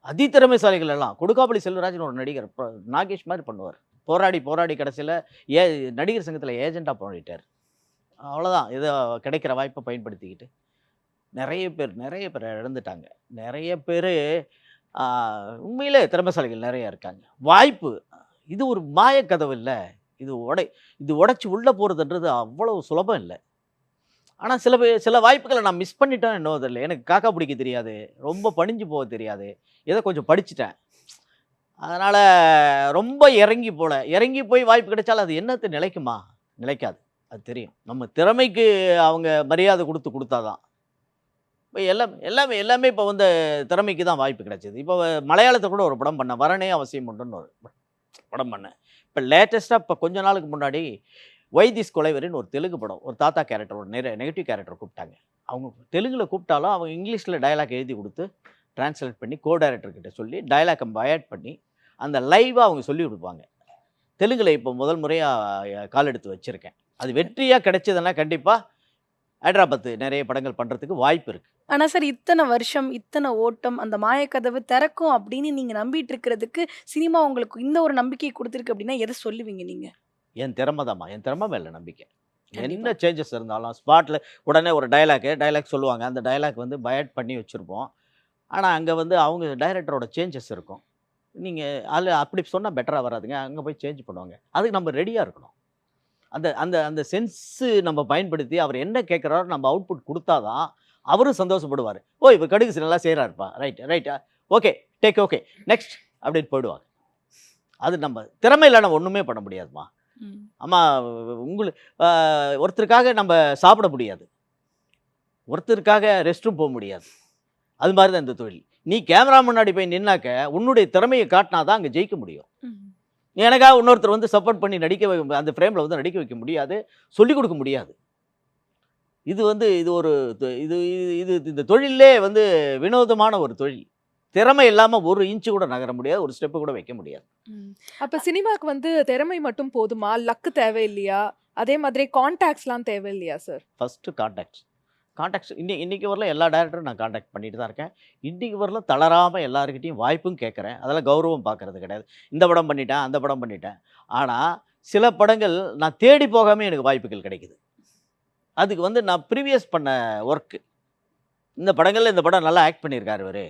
அதிதிறமைசாலிகள் எல்லாம். கொடுக்காப்புளி செல்வராஜ்னு ஒரு நடிகர். நாகேஷ் மாரி பண்ணுவார். போராடி, போராடி கடைசியில ஏ நடிகர் சங்கத்துல ஏஜென்ட்டா போயிட்டார். அவ்வளோதான். ஏதோ கிடைக்கிற வாய்ப்ப பயன்படுத்திக்கிட்டு. நெறைய பேர் இழந்துட்டாங்க. நெறைய பேரு ஆ உண்மையிலே திறமைசாலிகள் நெறைய இருக்காங்க. வாய்ப்பு இது ஒரு மாயக்கதவு இல்ல. இது இது உடைச்சு உள்ள போறதுன்றது அவ்வளவு சுலபம் இல்ல. ஆனா சில வாய்ப்புகள நான் மிஸ் பண்ணிட்டேனோ என்னவோ தெரியல. எனக்கு காக்கா பிடிக்க தெரியாது. ரொம்ப பணிஞ்சு போக தெரியாது. ஏதோ கொஞ்சம் படிச்சுட்டேன். அதனால ரொம்ப இறங்கி போல. இறங்கி போய் வாய்ப்பு கிடைச்சாலும் அது என்னத்த நிலைக்குமா? நிலைக்காது. அது தெரியும். நம்ம திறமைக்கு அவங்க மரியாதை குடுத்தா தான். இப்ப எல்லாமே இப்ப வந்து திறமைக்கு தான் வாய்ப்பு கிடைச்சது. இப்ப மலையாளத்துல கூட ஒரு படம் பண்ணேன். வரனே அவசியம் உண்டுன்னு ஒரு படம் பண்ணேன். இப்ப லேட்டஸ்ட்டா கொஞ்ச நாளுக்கு முன்னாடி ஒய் திஸ் கொலைவெறின்னு ஒரு தெலுங்கு படம். ஒரு தாத்தா கேரக்டர், ஒரு நெகட்டிவ் கேரக்டர் கூப்பிட்டாங்க. அவங்க தெலுங்குல கூப்பிட்டாலும் அவங்க இங்கிலீஷ்ல டயலாக் எழுதி குடுத்து, டிரான்ஸ்லேட் பண்ணி டைரக்டர் கிட்ட சொல்லி டயலாக்க பயாட் பண்ணி, அந்த லைவா அவங்க சொல்லிக் குடுப்பாங்க. தெலுங்குல இப்போ முதல் முறையா கால் எடுத்து வச்சிருக்கேன். அது வெற்றியா கிடைச்சதுன்னா கண்டிப்பா ஹைதராபாத் நெறைய படங்கள் பண்றதுக்கு வாய்ப்பு இருக்கு. ஆனா சார் இத்தன வருஷம், இத்தன ஓட்டம், அந்த மாயக்கதவு திறக்கும் அப்படின்னு நீங்க நம்பிட்டு இருக்கிறதுக்கு, சினிமா உங்களுக்கு இந்த ஒரு நம்பிக்கைய குடுத்திருக்கு அப்படின்னா, எத சொல்லுவீங்க நீங்க? என் திறமை தாம்மா. என் திறமை மேல நம்பிக்கை. கண்டிப்பா. என்ன சேஞ்சஸ் இருந்தாலும் ஸ்பாட்ல உடனே ஒரு டயலாக் சொல்லுவாங்க. அந்த டயலாக் வந்து பயாட் பண்ணி வச்சிருப்போம். ஆனா அங்க வந்து அவங்க டைரக்டரோட சேஞ்சஸ் இருக்கும். நீங்க அதுல அப்படி சொன்னா பெட்டரா வராதுங்க. அங்க போய் சேஞ்ச் பண்ணுவாங்க. அதுக்கு நம்ம ரெடியா இருக்கணும். அந்த அந்த அந்த சென்ஸ் நம்ம பயன்படுத்தி அவர் என்ன கேட்குறாரோ நம்ம அவுட்புட் குடுத்தா தான் அவரும் சந்தோஷப்படுவாரு. ஓ! இவர் கடுகு நல்லா செய்றாருப்பா. ரைட். ஓகே. ஓகே. நெக்ஸ்ட் அப்படின்னு போயிடுவாங்க. அது நம்ம திறமை இல்லன்னா ஒண்ணுமே பண்ண முடியாதும்மா. ம். ஆமா அ ஒருத்தருக்காக நம்ம சாப்பிட முடியாது. ஒருத்தருக்காக ரெஸ்ட் ரூம் முடியாது. அது மாரி தான் இந்த தொழில். நீ கேமரா முன்னாடி போய் நின்னாக்க, உன்னுடைய திறமைய காட்டினா தான் அங்க ஜெயிக்க முடியும். ம். எனக்காக இன்னொருத்தர் வந்து சப்போர்ட் பண்ணி அந்த ஃப்ரேம்ல வந்து நடிக்க வைக்க முடியாது. சொல்லிக் கொடுக்க முடியாது. இது வந்து இது ஒரு இது இது இந்த தொழில்லே வந்து வினோதமான ஒரு தொழில். திறமை இல்லாம ஒரு இன்ச் கூட நகர முடியாது. ஒரு ஸ்டெப் கூட வைக்க முடியாது. ம். அப்ப சினிமாக்கு வந்து திறமை மட்டும் போதுமா? லக் தேவையில்லையா? அதே மாதிரி கான்டாக்ட்ஸ்லாம் தேவையில்லையா சார்? ஃபர்ஸ்ட் கான்டாக்ட்ஸ் இன்னைக்கு வரல எல்லா டைரக்டரும் நான் கான்டாக்ட் பண்ணிட்டு தான் இருக்கேன். இன்னைக்கு வரல தளராம எல்லார்கிட்டயும் வாய்ப்பும் கேட்கறேன். அதெல்லாம் கௌரவம் பார்க்கறது கிடையாது. இந்த படம் பண்ணிட்டேன், அந்த படம் பண்ணிட்டேன். ஆனா சில படங்கள் நான் தேடி போகாம எனக்கு வாய்ப்புகள் கிடைக்குது. அதுக்கு வந்து நான் ப்ரீவியஸ் பண்ண வொர்க். இந்த படங்கள்ல இந்த படம் நல்லா ஆக்ட் பண்ணியிருக்காரு இவரு.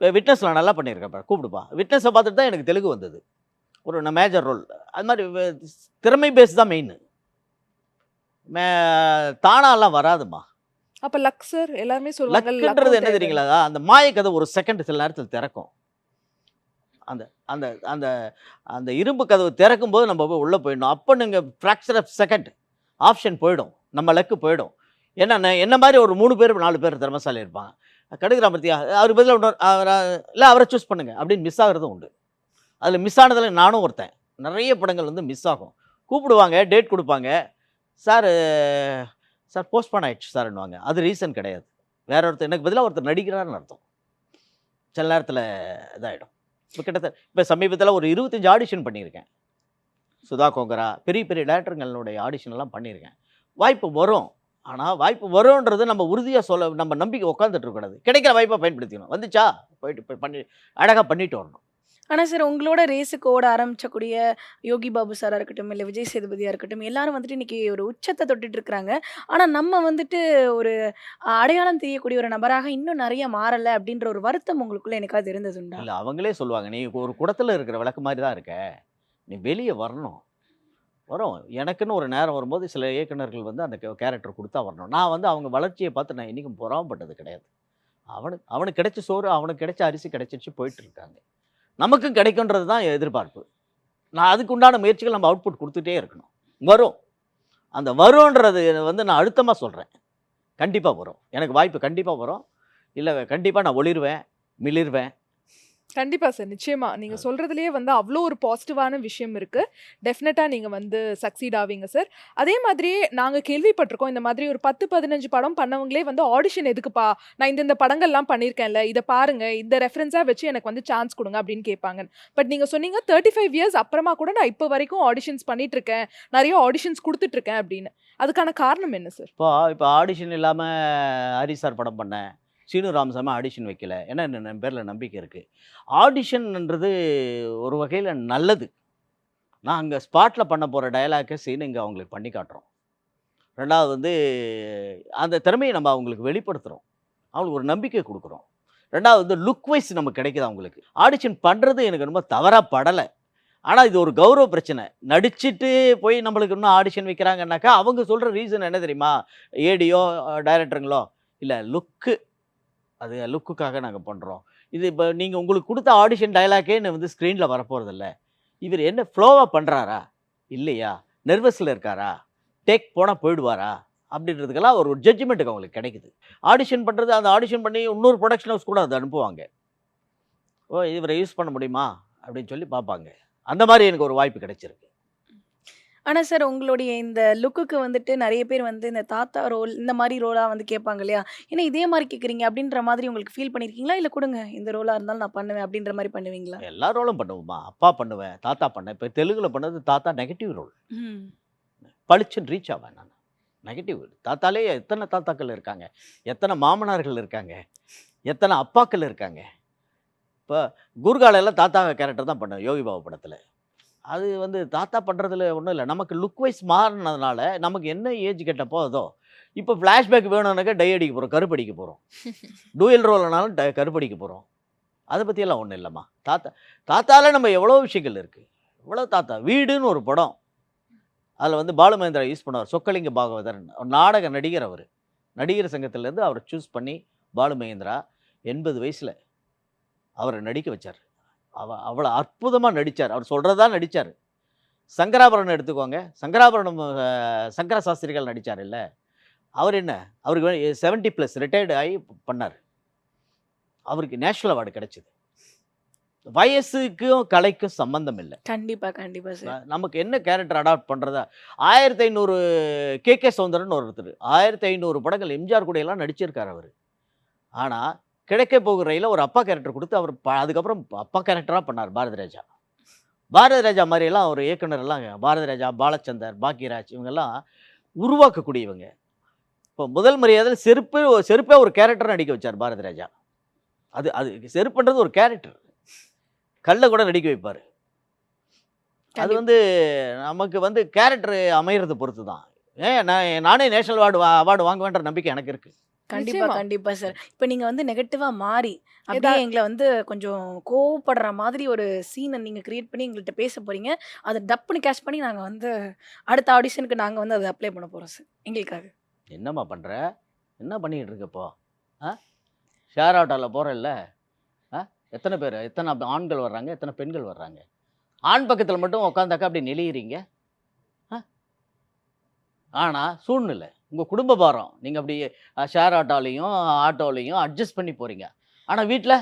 இப்போ விட்னஸில் நல்லா பண்ணியிருக்கேன், கூப்பிடுப்பா. விட்னஸை பார்த்துட்டு தான் எனக்கு தெலுங்கு வந்தது, ஒரு மேஜர் ரோல். அது மாதிரி திறமை பேஸ் தான் மெயின், தானாலாம் வராதுமா. அப்ப லக் சார் எல்லாருமே சொல்லுவாங்க லக்குன்றது என்ன தெரியுங்களா, அந்த மாயக்கதை ஒரு செகண்ட் சில நேரத்தில் திறக்கும். அந்த அந்த அந்த அந்த இரும்பு கதவு திறக்கும் போது நம்ம போய் உள்ளே போயிடணும். அப்போ நீங்கள் ஃப்ராக்சர் ஆஃப் செகண்ட் ஆப்ஷன் போயிடும், நம்ம லக்கு போயிடும். ஏன்னா என்ன மாதிரி ஒரு 3 பேர் 4 பேர் திறமசாலி இருப்பாங்க. கடுகுறான் பற்றியா, அவருக்கு பதிலாக இன்னொரு இல்லை அவரை சூஸ் பண்ணுங்கள் அப்படின்னு மிஸ் ஆகிறதும் உண்டு. அதில் மிஸ் ஆனதில் நானும் ஒருத்தன். நிறைய படங்கள் வந்து மிஸ் ஆகும். கூப்பிடுவாங்க, டேட் கொடுப்பாங்க, சார் சார் போஸ்ட்பான் ஆயிடுச்சு சார்ன்னுவாங்க. அது ரீசன் கிடையாது, வேற ஒருத்தர் எனக்கு பதிலாக ஒருத்தர் நடிக்கிறாருன்னு அர்த்தம். சில நேரத்தில் இதாகிடும். இப்போ இப்போ சமீபத்தில் ஒரு 25 ஆடிஷன் பண்ணியிருக்கேன். சுதா கோங்கரா, பெரிய பெரிய டேரக்டருங்களுடைய ஆடிஷன்லாம் பண்ணியிருக்கேன். வாய்ப்பு வரும், ஆனால் வாய்ப்பு வரும்ன்றது நம்ம உறுதியாக சொல்ல, நம்ம நம்பிக்கை உட்காந்துட்டு இருக்கக்கூடாது. கிடைக்கிற வாய்ப்பை பயன்படுத்திக்கணும். வந்துச்சா போயிட்டு பண்ணி அழகாக பண்ணிட்டு வரணும். ஆனா சார், உங்களோட ரேஸுக்கு ஓட ஆரம்பிச்சக்கூடிய யோகி பாபு சாரா இருக்கட்டும், இல்ல விஜய் சேதுபதியா இருக்கட்டும், எல்லாரும் வந்துட்டு இன்னைக்கு ஒரு உச்சத்த தொட்டுட்டு இருக்காங்க. ஆனா நம்ம வந்துட்டு ஒரு அடையாளம் தெரியக்கூடிய ஒரு நபராக இன்னும் நெறைய மாறல அப்படின்ற ஒரு வருத்தம் உங்களுக்குள்ள என்னைக்காவது இருந்ததுண்டா? இல்லை, அவங்களே சொல்லுவாங்க, நீ ஒரு குடத்தில் இருக்கிற விளக்கு மாதிரி தான் இருக்க, நீ வெளியே வரணும். வரும், எனக்குன்னு ஒரு நேரம் வரும்போது சில இயக்குனர்கள் வந்து அந்த கேரக்டர் கொடுத்தா வரணும். நான் வந்து அவங்க வளர்ச்சியை பார்த்து நான் என்றைக்கும் பொறாமப்பட்டது கிடையாது. அவனுக்கு கிடைச்ச சோறு, அவனுக்கு கிடைச்ச அரிசி கிடைச்சிருச்சு, போயிட்டு இருக்காங்க. நமக்கும் கிடைக்குன்றது தான் எதிர்பார்ப்பு. நான் அதுக்கு உண்டான முயற்சிகள் நம்ம அவுட்புட் கொடுத்துட்டே இருக்கணும். வரும், அந்த வரும்ன்றது வந்து நான் அழுத்தமாக சொல்கிறேன். கண்டிப்பாக வரும், எனக்கு வாய்ப்பு கண்டிப்பாக வரும். இல்லை கண்டிப்பாக நான் ஒளிருவேன், மிளிர்வேன். கண்டிப்பா சார். நிச்சயமா. நீங்க சொல்றதுலயே வந்து அவ்ளோ ஒரு பாசிட்டிவான விஷயம் இருக்கு. டெஃபினட்டா நீங்க வந்து சக்சீட் ஆவீங்க சார். அதே மாதிரியே நாங்க கேள்விப்பட்டிருக்கோம், இந்த மாதிரி ஒரு 10, 15 படம் பண்ணவங்களே வந்து ஆடிஷன் எதுக்குப்பா? நான் இந்த படங்கள்லாம் பண்ணியிருக்கேன்ல, இத பாருங்க, இந்த ரெஃபரன்ஸா வச்சு எனக்கு வந்து சான்ஸ் குடுங்க அப்படின்னு கேட்பாங்க. பட் நீங்க சொன்னீங்க 35 இயர்ஸ் அப்புறமா கூட நான் இப்ப வரைக்கும் ஆடிஷன்ஸ் பண்ணிட்டு இருக்கேன், நிறைய ஆடிஷன்ஸ் குடுத்துட்டு இருக்கேன் அப்படின்னு. அதுக்கான காரணம் என்ன சார்? இப்போ ஆடிஷன் இல்லாமல் ஹரி சார் படம் பண்ணேன், சீனு ராமசாமி ஆடிஷன் வைக்கல, ஏன்னா என் பேரில் நம்பிக்கை இருக்குது. ஆடிஷன்ன்றது ஒரு வகையில் நல்லது. நான் அங்கே ஸ்பாட்டில் பண்ண போகிற டயலாக்கை சீன் இங்கே அவங்களுக்கு பண்ணி காட்டுறோம். ரெண்டாவது வந்து அந்த திறமையை நம்ம அவங்களுக்கு வெளிப்படுத்துகிறோம், அவங்களுக்கு ஒரு நம்பிக்கை கொடுக்குறோம். ரெண்டாவது வந்து லுக் வைஸ் நமக்கு கிடைக்குது அவங்களுக்கு. ஆடிஷன் பண்ணுறது எனக்கு ரொம்ப தவறாக படலை, ஆனால் இது ஒரு கௌரவ பிரச்சனை. நடிச்சுட்டு போய் நம்மளுக்கு இன்னும் ஆடிஷன் வைக்கிறாங்கன்னாக்கா அவங்க சொல்கிற ரீசன் என்ன தெரியுமா, ஏடியோ டைரக்டருங்களோ, இல்லை லுக்கு, அது லுக்குக்காக நாங்கள் பண்ணுறோம். இது இப்போ நீங்கள் உங்களுக்கு கொடுத்த ஆடிஷன் டைலாக்கே வந்து ஸ்க்ரீனில் வரப்போகிறதில்ல, இவர் என்ன ஃப்ளோவாக பண்ணுறாரா இல்லையா, நர்வஸில் இருக்காரா, டேக் போனால் போயிடுவாரா அப்படின்றதுக்கெல்லாம் ஒரு ஜட்ஜ்மெண்ட்டுக்கு அவங்களுக்கு கிடைக்குது. ஆடிஷன் பண்ணுறது, அந்த ஆடிஷன் பண்ணி இன்னொரு ப்ரொடக்ஷன் ஹவுஸ் கூட அதை அனுப்புவாங்க. ஓ, இவரை யூஸ் பண்ண முடியுமா அப்படின்னு சொல்லி பார்ப்பாங்க. அந்த மாதிரி எனக்கு ஒரு வாய்ப்பு கிடைச்சிருக்கு. ஆனா சார், உங்களுடைய இந்த லுக்குக்கு வந்துட்டு நெறைய பேர் வந்து இந்த தாத்தா ரோல் இந்த மாரி ரோலா வந்து கேட்பாங்க இல்லையா? ஏன்னா இதே மாரி கேட்குறீங்க அப்படின்ற மாதிரி உங்களுக்கு ஃபீல் பண்ணியிருக்கீங்களா? இல்ல குடுங்க, இந்த ரோலா இருந்தாலும் நான் பண்ணுவேன் அப்படின்ற மாரி பண்ணுவீங்களா? எல்லா ரோலும் பண்ணுவோமா, அப்பா பண்ணுவேன், தாத்தா பண்ணேன். இப்போ தெலுங்கில் பண்ணது தாத்தா நெகட்டிவ் ரோல், ம். பளிச்சுன்னு ரீச் ஆவேன் நான். நெகட்டிவ் தாத்தாலே எத்தனை தாத்தாக்கள் இருக்காங்க, எத்தனை மாமனார்கள் இருக்காங்க, எத்தனை அப்பாக்கள் இருக்காங்க. இப்போ குர்காலெல்லாம் தாத்தா கேரக்டர் தான் பண்ணேன் யோகி பாபு படத்தில். அது வந்து தாத்தா பண்ணுறதுல ஒன்றும் இல்லை, நமக்கு லுக் வைஸ் மாறினதுனால நமக்கு என்ன ஏஜ் கேட்டப்போ அதோ. இப்போ ஃப்ளாஷ்பேக் வேணும்னாக்கா டை அடிக்க போகிறோம், கருப்படிக்க போகிறோம், டூயல் ரோல்னாலும் கருப்படிக்க போகிறோம். அதை பற்றியெல்லாம் ஒன்றும் இல்லைம்மா. தாத்தாவில் நம்ம எவ்வளோ விஷயங்கள் இருக்குது. எவ்வளோ தாத்தா வீடுன்னு ஒரு படம், அதில் வந்து பாலுமகேந்திரா யூஸ் பண்ணுவார், சொக்கலிங்க பாகவதர் ஒரு நாடக நடிகர். அவர் நடிகர் சங்கத்திலேருந்து அவரை சூஸ் பண்ணி பாலுமகேந்திரா 80 வயசில் அவரை நடிக்க வச்சார். அவ்வளோ அற்புதமாக நடித்தார், அவர் சொல்கிறதா நடித்தார். சங்கராபரணம் எடுத்துக்கோங்க, சங்கராபரணம் சங்கர சாஸ்திரிகள் நடித்தார் இல்லை, அவர் என்ன, அவருக்கு 70+ ரிட்டையர்டு ஆகி பண்ணார், அவருக்கு நேஷ்னல் அவார்டு கிடைச்சிது. வயசுக்கும் கலைக்கும் சம்பந்தம் இல்லை. கண்டிப்பா, கண்டிப்பா சார். நமக்கு என்ன கேரக்டர் அடாப்ட் பண்ணுறதா. 1500 கே சௌந்தரன் ஒருத்தர் 1500 படங்கள் எம்ஜிஆர் கூட எல்லாம் நடிச்சிருக்கார் அவர். ஆனால் கிடைக்க போகிற ரயிலில் ஒரு அப்பா கேரக்டர் கொடுத்து அவர் அதுக்கப்புறம் அப்பா கேரக்டராக பண்ணார் பாரதி ராஜா. பாரதி ராஜா மாதிரியெல்லாம் ஒரு இயக்குனர் எல்லாம், பாரதி ராஜா, பாலச்சந்தர், பாக்யராஜ், இவங்கெல்லாம் உருவாக்கக்கூடியவங்க. இப்போ முதல் மரியாதையில் செருப்பே ஒரு கேரக்டர் நடிக்க வச்சார் பாரதி ராஜா. அது செருப்புன்றது ஒரு கேரக்டர், கல்லை கூட நடிக்க வைப்பார். அது வந்து நமக்கு வந்து கேரக்டர் அமைகிறத பொறுத்து தான். நானே நேஷனல் அவார்டு வாங்குவேன்ற நம்பிக்கை எனக்கு இருக்குது. கண்டிப்பா, நிச்சயமா. கண்டிப்பா சார். இப்ப நீங்க வந்து நெகட்டிவா மாறி, எதா அப்படியே எங்கள வந்து கொஞ்சம் கோவப்படுற மாதிரி ஒரு சீன நீங்க கிரியேட் பண்ணி எங்கள்ட்ட பேச போறீங்க. அத டப்புன்னு கேட்ச் பண்ணி நாங்க வந்து அடுத்த ஆடிஷனுக்கு நாங்க வந்து அத அப்ளை பண்ண போறோம் சார். எங்களுக்காக. என்னம்மா பண்ற? என்ன பண்ணிக்கிட்டு இருக்க இப்போ? ஆ? ஷேர் ஆட்டோல போறல்ல? ஆ? எத்தன பேரு? எத்தன ஆண்கள் வர்றாங்க? எத்தன பெண்கள் வர்றாங்க? ஆண் பக்கத்துல மட்டும் உட்காந்தாக்கா அப்படி நெளியிறீங்க? ஆ? ஆனா சூழ்நிலை. உங்க குடும்ப பாரம். நீங்க அப்படி ஷேர் ஆட்டோலயும் அட்ஜஸ்ட் பண்ணி போறீங்க. ஆனா வீட்ல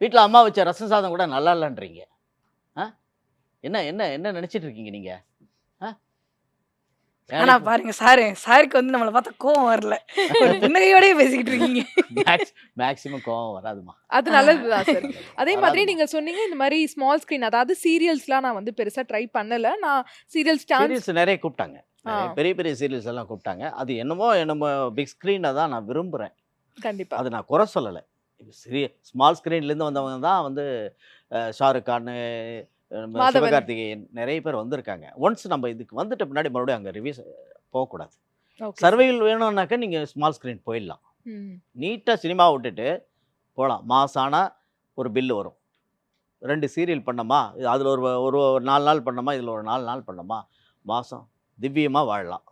வீட்ல அம்மா வச்ச ரசம் சாதம் கூட நல்லா இல்லன்றீங்க. ஆ? என்ன என்ன என்ன நெனச்சிட்டு இருக்கீங்க நீங்க? ஆ? ஆனா வேலைக்கு பாருங்க சாருக்கு வந்து நம்மள பார்த்தா கோவம் வரல. ஒரு புன்னகையோடயே பேசிக்கிட்டு இருக்கீங்க. மேக்ஸிமம் கோவம் வராதும்மா. அது ஆ. நல்லதுதான் சார். நல்லது. அதே மாதிரி வராதும்மா. நீங்க சொன்னீங்க, இந்த மாரி ஸ்மால் ஸ்க்ரீன் அதாவது சீரியல்ஸ்லாம் நான் வந்து பெருசா ட்ரை பண்ணல. நான் சீரியல்ஸ் சான்ஸ் சீரியல்ஸ் நெறைய கூப்பிட்டாங்க. ஆ நெறைய பெரிய பெரிய சீரியல்ஸ் எல்லாம் கூப்பிட்டாங்க. அது என்னமோ என்னமோ பிக் ஸ்க்ரீன தான் நான் விரும்புறேன். கண்டிப்பா. அது நான் குறை சொல்லல. ஸ்மால் ஸ்க்ரீன்லேருந்து வந்தவங்க தான் வந்து ஷாருக் கானு, மாதவன். சிவகார்த்திகேயன் நெறைய பேர் வந்திருக்காங்க. ஒன்ஸ் நம்ம இதுக்கு வந்துட்ட பின்னாடி மறுபடியும் அங்க ரிவ்யூஸ் போகக்கூடாது. Okay sir. சர்வைவல் வேணும்னாக்கா நீங்க ஸ்மால் ஸ்க்ரீன் போயிடலாம். ம். நீட்டா சினிமாவ விட்டுட்டு போலாம். மாசம் ஆனா ஒரு பில் வரும். 2 சீரியல் பண்ணோமா, அதில ஒரு ஒரு 4 நாள் பண்ணோமா, இதில ஒரு 4 நாள் பண்ணோமா, மாசம் திவ்யமா வாழலாம்.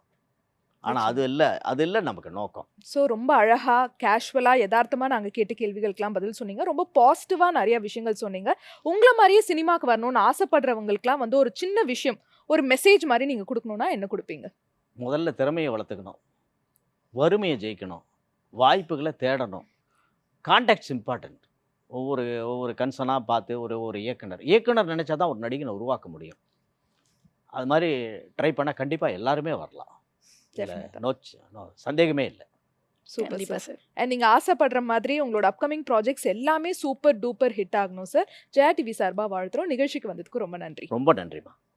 ஆனா நிச்சயமா. அது இல்ல நமக்கு நோக்கம். ஸோ ரொம்ப அழகா, கேஷுவலா, எதார்த்தமா நாங்க கேட்ட கேள்விகளுக்கெல்லாம் பதில் சொன்னீங்க. ரொம்ப பாசிட்டிவா நெறைய விஷயங்கள் சொன்னீங்க. உங்கள மாரியே சினிமாக்கு வரணும்னு ஆசைப்படுறவங்களுக்குலாம் வந்து ஒரு சின்ன விஷயம், ஒரு மெசேஜ் மாரி நீங்க குடுக்கணும்னா என்ன குடுப்பீங்க? முதல்ல திறமைய வளர்த்துக்கணும். வறுமைய ஜெயிக்கணும். வாய்ப்புகள தேடணும். Contacts important. ஒவ்வொரு ஒவ்வொரு கன்சர்னா பார்த்து ஒரு இயக்குனர் நெனைச்சா தான் ஒரு நடிகன உருவாக்க முடியும். அது மாரி ட்ரை பண்ணா கண்டிப்பா எல்லாருமே வரலாம். இதுல டெஃபினட்டா. நோ சந்தேகமே இல்ல. சூப்பர் கண்டிப்பா சார். சார். அண்ட் நீங்க ஆசைப்படுற மாதிரி உங்களோட அப்கமிங் ப்ராஜெக்ட்ஸ் எல்லாமே சூப்பர் டூப்பர் ஹிட் ஆகணும் சார். ஜெயா டிவி சார்பா வாழ்த்துறோம். நிகழ்ச்சிக்கு வந்ததுக்கு ரொம்ப நன்றி. ரொம்ப நன்றிம்மா.